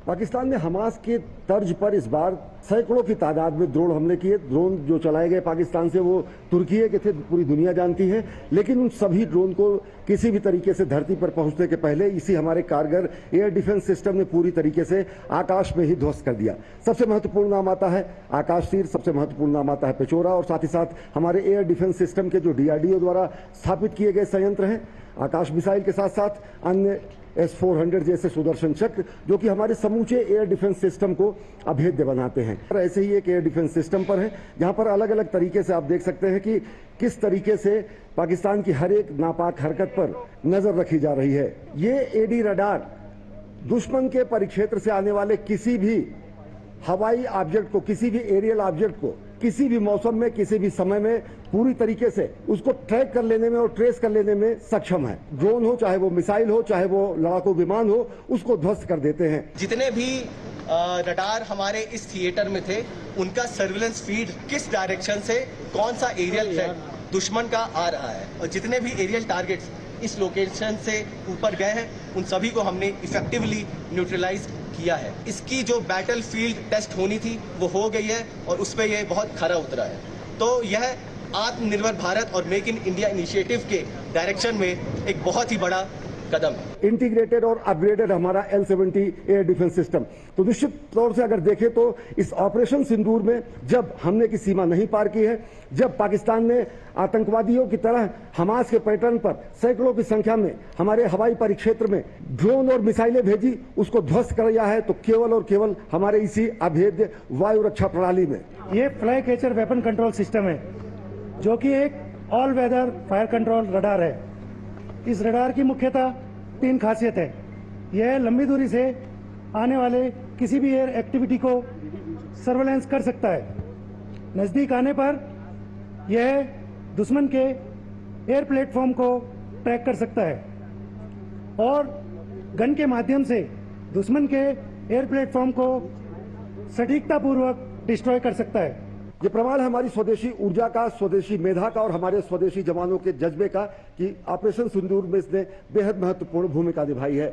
पाकिस्तान ने हमास के तर्ज पर इस बार सैकड़ों की तादाद में ड्रोन हमले किए। ड्रोन जो चलाए गए पाकिस्तान से वो तुर्की के थे, पूरी दुनिया जानती है। लेकिन उन सभी ड्रोन को किसी भी तरीके से धरती पर पहुंचने के पहले इसी हमारे कारगर एयर डिफेंस सिस्टम ने पूरी तरीके से आकाश में ही ध्वस्त कर दिया। सबसे महत्वपूर्ण नाम आता है आकाश तीर, सबसे महत्वपूर्ण नाम आता है पेचोरा, और साथ ही साथ हमारे एयर डिफेंस सिस्टम के जो DRDO द्वारा स्थापित किए गए संयंत्र हैं, आकाश मिसाइल के साथ साथ अन्य S-400 जैसे सुदर्शन चक्र, जो कि हमारे समूचे एयर डिफेंस सिस्टम को अभेद्य बनाते हैं। और ऐसे ही एक एयर डिफेंस सिस्टम पर है जहां पर अलग अलग तरीके से आप देख सकते हैं कि किस तरीके से पाकिस्तान की हर एक नापाक हरकत पर नजर रखी जा रही है। ये AD रडार दुश्मन के परिक्षेत्र से आने वाले किसी भी हवाई ऑब्जेक्ट को, किसी भी एरियल ऑब्जेक्ट को किसी भी मौसम में, किसी भी समय में पूरी तरीके से उसको ट्रैक कर लेने में और ट्रेस कर लेने में सक्षम है। ड्रोन हो, चाहे वो मिसाइल हो, चाहे वो लड़ाकू विमान हो, उसको ध्वस्त कर देते हैं। जितने भी रडार हमारे इस थिएटर में थे, उनका सर्विलेंस फीड किस डायरेक्शन से कौन सा एरियल थ्रेट दुश्मन का आ रहा है, और जितने भी एरियल टारगेट्स इस लोकेशन से ऊपर गए हैं, उन सभी को हमने इफेक्टिवली न्यूट्रलाइज किया है। इसकी जो बैटल फील्ड टेस्ट होनी थी वो हो गई है, और उस पर यह बहुत खरा उतरा है। तो यह आत्मनिर्भर भारत और मेक इन इंडिया इनिशिएटिव के डायरेक्शन में एक बहुत ही बड़ा कदम है। इंटीग्रेटेड और अपग्रेडेड हमारा L-70 एयर डिफेंस सिस्टम, तो निश्चित तौर से अगर देखें तो इस ऑपरेशन सिंदूर में जब हमने की सीमा नहीं पार की है, जब पाकिस्तान ने आतंकवादियों की तरह हमास के पैटर्न पर सैकड़ों की संख्या में हमारे हवाई परिक्षेत्र में ड्रोन और मिसाइलें भेजी, उसको ध्वस्त कर दिया है, तो केवल और केवल हमारे इसी अभेद्य वायु रक्षा प्रणाली में। ये fly catcher weapon control system है, जो कि एक all weather fire control radar है। इस रडार की मुख्यतः 3 खासियत है। यह लंबी दूरी से आने वाले किसी भी एयर एक्टिविटी को सर्वेलेंस कर सकता है। नजदीक आने पर यह दुश्मन के एयर प्लेटफॉर्म को ट्रैक कर सकता है और गन के माध्यम से दुश्मन के एयर प्लेटफॉर्म को सटीकतापूर्वक डिस्ट्रॉय कर सकता है। ये प्रमाण है हमारी स्वदेशी ऊर्जा का, स्वदेशी मेधा का और हमारे स्वदेशी जवानों के जज्बे का कि ऑपरेशन सिंदूर में इसने बेहद महत्वपूर्ण भूमिका निभाई है।